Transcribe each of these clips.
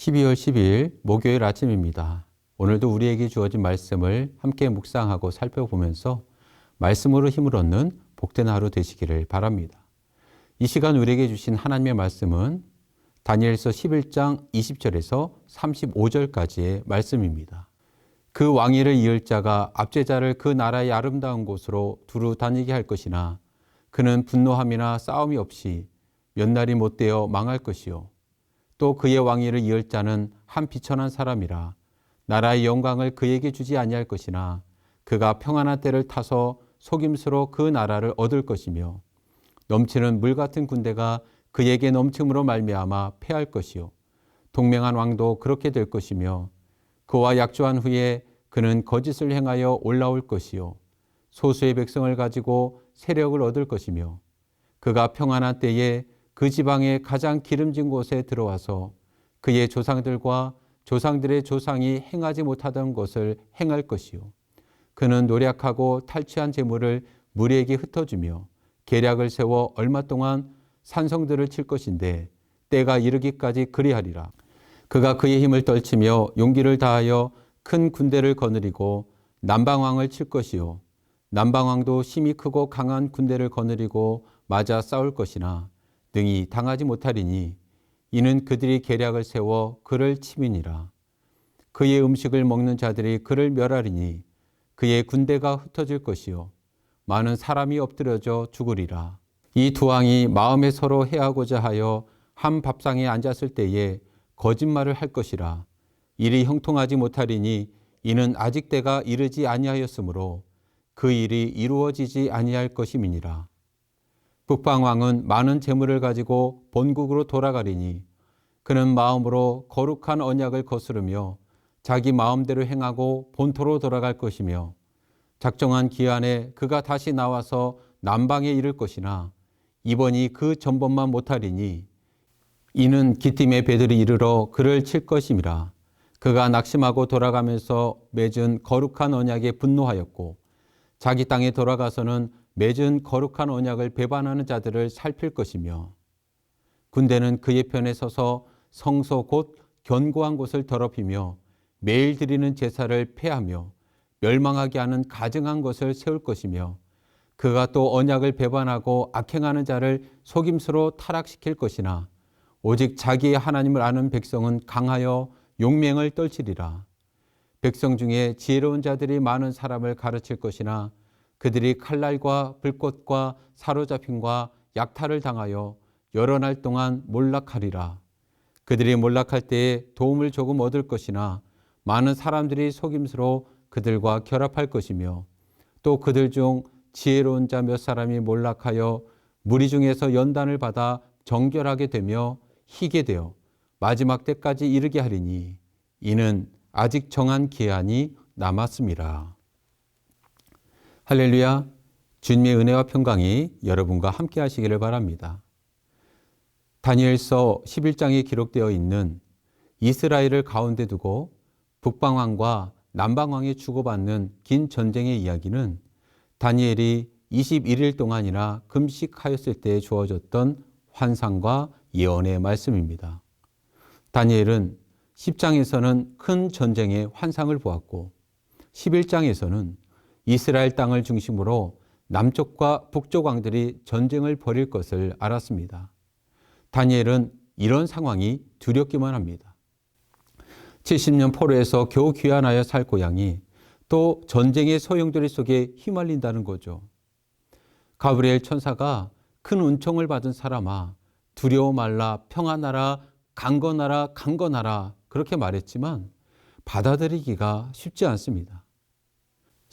12월 10일 목요일 아침입니다. 오늘도 우리에게 주어진 말씀을 함께 묵상하고 살펴보면서 말씀으로 힘을 얻는 복된 하루 되시기를 바랍니다. 이 시간 우리에게 주신 하나님의 말씀은 다니엘서 11장 20절에서 35절까지의 말씀입니다. 그 왕위를 이을 자가 압제자를 그 나라의 아름다운 곳으로 두루 다니게 할 것이나 그는 분노함이나 싸움이 없이 몇 날이 못되어 망할 것이요. 또 그의 왕위를 이을 자는 한 비천한 사람이라 나라의 영광을 그에게 주지 아니할 것이나 그가 평안한 때를 타서 속임수로 그 나라를 얻을 것이며 넘치는 물 같은 군대가 그에게 넘침으로 말미암아 패할 것이요. 동맹한 왕도 그렇게 될 것이며 그와 약조한 후에 그는 거짓을 행하여 올라올 것이요. 소수의 백성을 가지고 세력을 얻을 것이며 그가 평안한 때에 그 지방의 가장 기름진 곳에 들어와서 그의 조상들과 조상들의 조상이 행하지 못하던 것을 행할 것이요. 그는 노력하고 탈취한 재물을 무리에게 흩어주며 계략을 세워 얼마 동안 산성들을 칠 것인데 때가 이르기까지 그리하리라. 그가 그의 힘을 떨치며 용기를 다하여 큰 군대를 거느리고 남방왕을 칠 것이요. 남방왕도 힘이 크고 강한 군대를 거느리고 맞아 싸울 것이나 능히 당하지 못하리니 이는 그들이 계략을 세워 그를 침이니라. 그의 음식을 먹는 자들이 그를 멸하리니 그의 군대가 흩어질 것이요 많은 사람이 엎드려져 죽으리라. 이 두 왕이 마음에 서로 해하고자 하여 한 밥상에 앉았을 때에 거짓말을 할 것이라. 일이 형통하지 못하리니 이는 아직 때가 이르지 아니하였으므로 그 일이 이루어지지 아니할 것임이니라. 북방왕은 많은 재물을 가지고 본국으로 돌아가리니 그는 마음으로 거룩한 언약을 거스르며 자기 마음대로 행하고 본토로 돌아갈 것이며 작정한 기한에 그가 다시 나와서 남방에 이를 것이나 이번이 그 전번만 못하리니 이는 기띔의 배들이 이르러 그를 칠 것임이라. 그가 낙심하고 돌아가면서 맺은 거룩한 언약에 분노하였고 자기 땅에 돌아가서는 맺은 거룩한 언약을 배반하는 자들을 살필 것이며 군대는 그의 편에 서서 성소 곧 견고한 곳을 더럽히며 매일 드리는 제사를 폐하며 멸망하게 하는 가증한 것을 세울 것이며 그가 또 언약을 배반하고 악행하는 자를 속임수로 타락시킬 것이나 오직 자기의 하나님을 아는 백성은 강하여 용맹을 떨치리라. 백성 중에 지혜로운 자들이 많은 사람을 가르칠 것이나 그들이 칼날과 불꽃과 사로잡힘과 약탈을 당하여 여러 날 동안 몰락하리라. 그들이 몰락할 때에 도움을 조금 얻을 것이나 많은 사람들이 속임수로 그들과 결합할 것이며 또 그들 중 지혜로운 자 몇 사람이 몰락하여 무리 중에서 연단을 받아 정결하게 되며 희게 되어 마지막 때까지 이르게 하리니 이는 아직 정한 기한이 남았습니다. 할렐루야. 주님의 은혜와 평강이 여러분과 함께 하시기를 바랍니다. 다니엘서 11장에 기록되어 있는 이스라엘을 가운데 두고 북방왕과 남방왕이 주고받는 긴 전쟁의 이야기는 다니엘이 21일 동안이나 금식하였을 때에 주어졌던 환상과 예언의 말씀입니다. 다니엘은 10장에서는 큰 전쟁의 환상을 보았고 11장에서는 이스라엘 땅을 중심으로 남쪽과 북쪽 왕들이 전쟁을 벌일 것을 알았습니다. 다니엘은 이런 상황이 두렵기만 합니다. 70년 포로에서 겨우 귀환하여 살 고향이 또 전쟁의 소용돌이 속에 휘말린다는 거죠. 가브리엘 천사가 큰 은총을 받은 사람아 두려워 말라 평안하라 강건하라 강건하라 그렇게 말했지만 받아들이기가 쉽지 않습니다.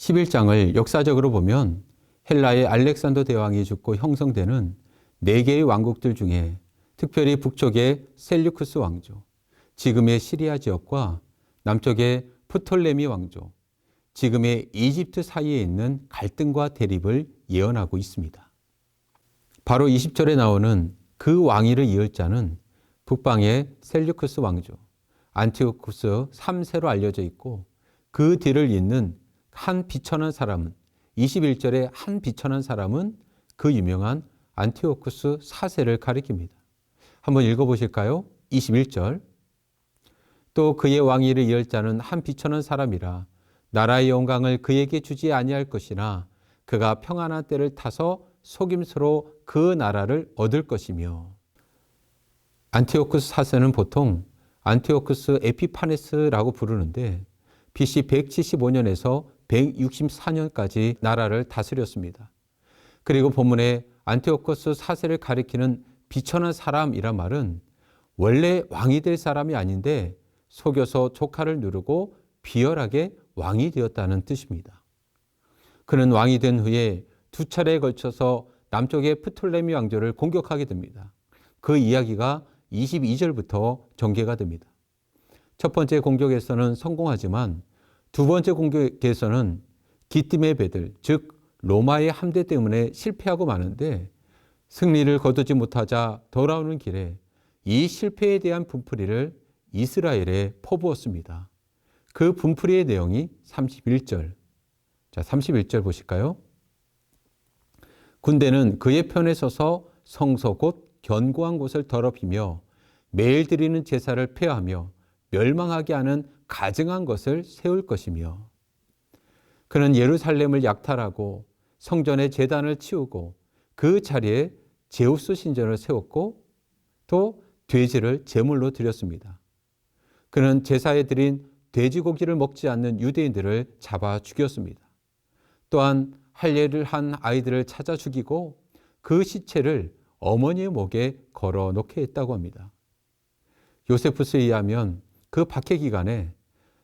11장을 역사적으로 보면 헬라의 알렉산더 대왕이 죽고 형성되는 4개의 왕국들 중에 특별히 북쪽의 셀류크스 왕조, 지금의 시리아 지역과 남쪽의 프톨레미 왕조, 지금의 이집트 사이에 있는 갈등과 대립을 예언하고 있습니다. 바로 20절에 나오는 그 왕위를 이을 자는 북방의 셀류크스 왕조, 안티오쿠스 3세로 알려져 있고 그 뒤를 잇는 한 비천한 사람은 21절에 한 비천한 사람은 그 유명한 안티오쿠스 4세를 가리킵니다. 한번 읽어보실까요? 21절 또 그의 왕위를 이을 자는 한 비천한 사람이라 나라의 영광을 그에게 주지 아니할 것이나 그가 평안한 때를 타서 속임수로 그 나라를 얻을 것이며. 안티오쿠스 4세는 보통 안티오쿠스 에피파네스라고 부르는데 BC 175년에서 164년까지 나라를 다스렸습니다. 그리고 본문에 안티오쿠스 4세를 가리키는 비천한 사람이란 말은 원래 왕이 될 사람이 아닌데 속여서 조카를 누르고 비열하게 왕이 되었다는 뜻입니다. 그는 왕이 된 후에 두 차례에 걸쳐서 남쪽의 프톨레미 왕조를 공격하게 됩니다. 그 이야기가 22절부터 전개가 됩니다. 첫 번째 공격에서는 성공하지만 두 번째 공격에서는 기띔의 배들, 즉 로마의 함대 때문에 실패하고 마는데 승리를 거두지 못하자 돌아오는 길에 이 실패에 대한 분풀이를 이스라엘에 퍼부었습니다. 그 분풀이의 내용이 31절. 자, 31절 보실까요? 군대는 그의 편에 서서 성소 곧 견고한 곳을 더럽히며 매일 드리는 제사를 폐하며 멸망하게 하는 가증한 것을 세울 것이며 그는 예루살렘을 약탈하고 성전의 제단을 치우고 그 자리에 제우스 신전을 세웠고 또 돼지를 제물로 드렸습니다. 그는 제사에 드린 돼지고기를 먹지 않는 유대인들을 잡아 죽였습니다. 또한 할례를 한 아이들을 찾아 죽이고 그 시체를 어머니의 목에 걸어 놓게 했다고 합니다. 요세푸스에 의하면 그 박해 기간에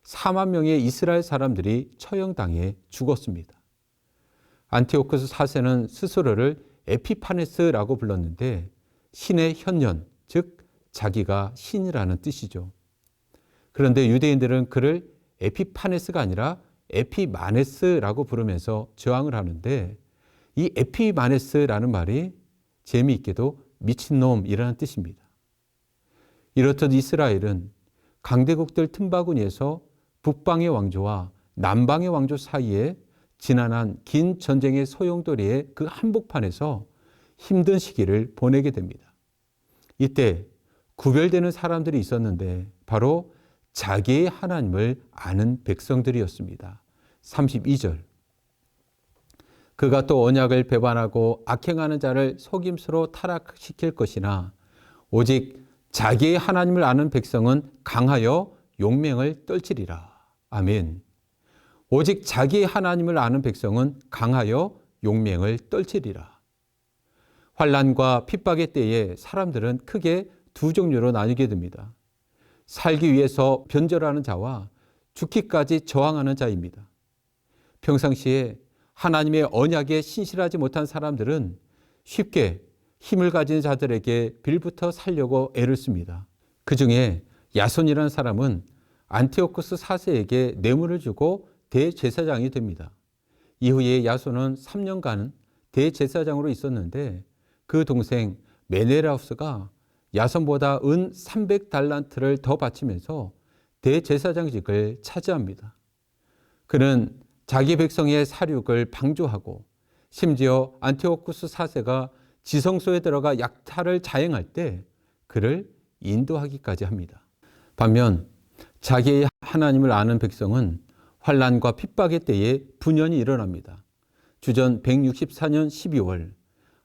4만 명의 이스라엘 사람들이 처형당해 죽었습니다. 안티오쿠스 4세는 스스로를 에피파네스라고 불렀는데 신의 현년, 즉 자기가 신이라는 뜻이죠. 그런데 유대인들은 그를 에피파네스가 아니라 에피마네스라고 부르면서 저항을 하는데 이 에피마네스라는 말이 재미있게도 미친놈이라는 뜻입니다. 이렇듯 이스라엘은 강대국들 틈바구니에서 북방의 왕조와 남방의 왕조 사이에 지난한 긴 전쟁의 소용돌이의 그 한복판에서 힘든 시기를 보내게 됩니다. 이때 구별되는 사람들이 있었는데 바로 자기의 하나님을 아는 백성들이었습니다. 32절. 그가 또 언약을 배반하고 악행하는 자를 속임수로 타락시킬 것이나 오직 자기의 하나님을 아는 백성은 강하여 용맹을 떨치리라. 아멘. 오직 자기의 하나님을 아는 백성은 강하여 용맹을 떨치리라. 환난과 핍박의 때에 사람들은 크게 두 종류로 나뉘게 됩니다. 살기 위해서 변절하는 자와 죽기까지 저항하는 자입니다. 평상시에 하나님의 언약에 신실하지 못한 사람들은 쉽게 힘을 가진 자들에게 빌부터 살려고 애를 씁니다. 그 중에 야손이라는 사람은 안티오쿠스 4세에게 뇌물을 주고 대제사장이 됩니다. 이후에 야손은 3년간 대제사장으로 있었는데 그 동생 메네라우스가 야손보다 은 300달란트를 더 바치면서 대제사장직을 차지합니다. 그는 자기 백성의 살육을 방조하고 심지어 안티오쿠스 4세가 지성소에 들어가 약탈을 자행할 때 그를 인도하기까지 합니다. 반면 자기의 하나님을 아는 백성은 환난과 핍박의 때에 분연이 일어납니다. 주전 164년 12월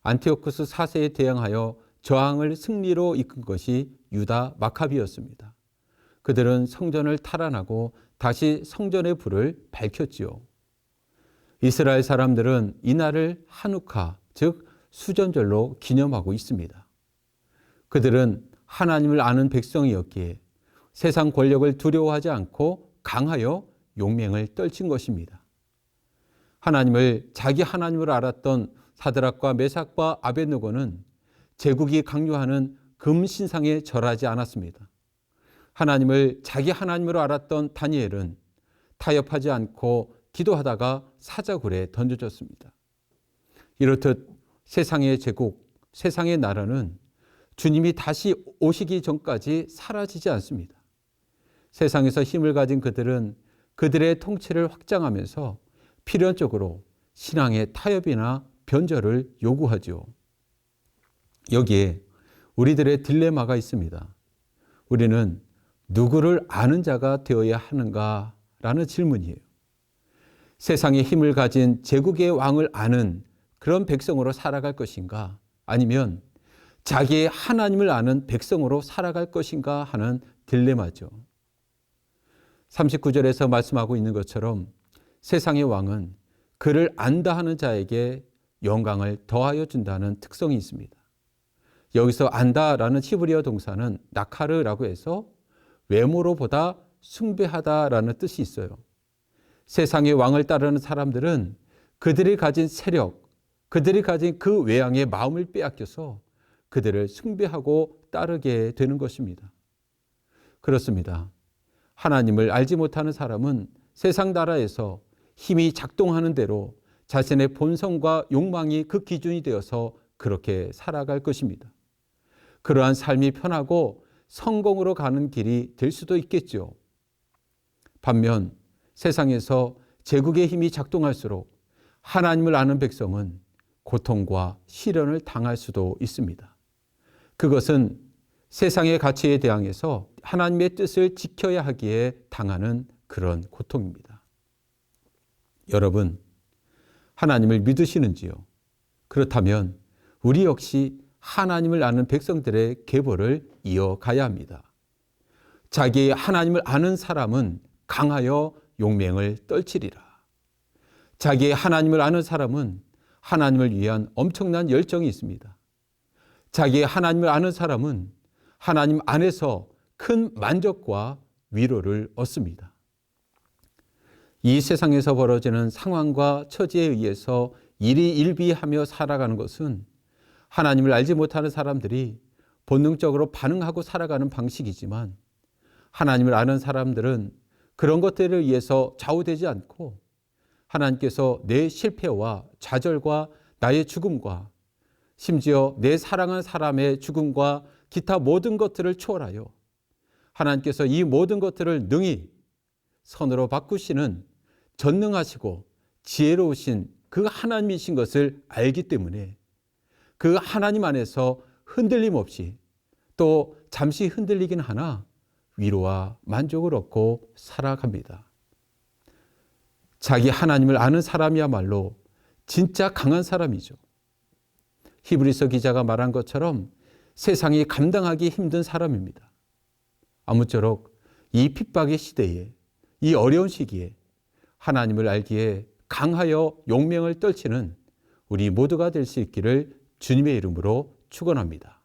안티오쿠스 4세에 대항하여 저항을 승리로 이끈 것이 유다 마카비였습니다. 그들은 성전을 탈환하고 다시 성전의 불을 밝혔지요. 이스라엘 사람들은 이날을 하누카, 즉 수전절로 기념하고 있습니다. 그들은 하나님을 아는 백성이었기에 세상 권력을 두려워하지 않고 강하여 용맹을 떨친 것입니다. 하나님을 자기 하나님으로 알았던 사드락과 메삭과 아벳느고는 제국이 강요하는 금신상에 절하지 않았습니다. 하나님을 자기 하나님으로 알았던 다니엘은 타협하지 않고 기도하다가 사자굴에 던져졌습니다. 이렇듯 세상의 제국, 세상의 나라는 주님이 다시 오시기 전까지 사라지지 않습니다. 세상에서 힘을 가진 그들은 그들의 통치를 확장하면서 필연적으로 신앙의 타협이나 변절을 요구하죠. 여기에 우리들의 딜레마가 있습니다. 우리는 누구를 아는 자가 되어야 하는가라는 질문이에요. 세상에 힘을 가진 제국의 왕을 아는 그런 백성으로 살아갈 것인가? 아니면 자기의 하나님을 아는 백성으로 살아갈 것인가 하는 딜레마죠. 39절에서 말씀하고 있는 것처럼 세상의 왕은 그를 안다 하는 자에게 영광을 더하여 준다는 특성이 있습니다. 여기서 안다라는 히브리어 동사는 나카르라고 해서 외모로보다 숭배하다라는 뜻이 있어요. 세상의 왕을 따르는 사람들은 그들이 가진 세력, 그들이 가진 그 외양의 마음을 빼앗겨서 그들을 숭배하고 따르게 되는 것입니다. 그렇습니다. 하나님을 알지 못하는 사람은 세상 나라에서 힘이 작동하는 대로 자신의 본성과 욕망이 그 기준이 되어서 그렇게 살아갈 것입니다. 그러한 삶이 편하고 성공으로 가는 길이 될 수도 있겠죠. 반면 세상에서 제국의 힘이 작동할수록 하나님을 아는 백성은 고통과 시련을 당할 수도 있습니다. 그것은 세상의 가치에 대항해서 하나님의 뜻을 지켜야 하기에 당하는 그런 고통입니다. 여러분, 하나님을 믿으시는지요? 그렇다면 우리 역시 하나님을 아는 백성들의 계보를 이어가야 합니다. 자기의 하나님을 아는 사람은 강하여 용맹을 떨치리라. 자기의 하나님을 아는 사람은 하나님을 위한 엄청난 열정이 있습니다. 자기의 하나님을 아는 사람은 하나님 안에서 큰 만족과 위로를 얻습니다. 이 세상에서 벌어지는 상황과 처지에 의해서 일희일비하며 살아가는 것은 하나님을 알지 못하는 사람들이 본능적으로 반응하고 살아가는 방식이지만 하나님을 아는 사람들은 그런 것들을 위해서 좌우되지 않고 하나님께서 내 실패와 좌절과 나의 죽음과 심지어 내 사랑하는 사람의 죽음과 기타 모든 것들을 초월하여 하나님께서 이 모든 것들을 능히 선으로 바꾸시는 전능하시고 지혜로우신 그 하나님이신 것을 알기 때문에 그 하나님 안에서 흔들림 없이 또 잠시 흔들리긴 하나 위로와 만족을 얻고 살아갑니다. 자기 하나님을 아는 사람이야말로 진짜 강한 사람이죠. 히브리서 기자가 말한 것처럼 세상이 감당하기 힘든 사람입니다. 아무쪼록 이 핍박의 시대에, 이 어려운 시기에 하나님을 알기에 강하여 용맹을 떨치는 우리 모두가 될 수 있기를 주님의 이름으로 축원합니다.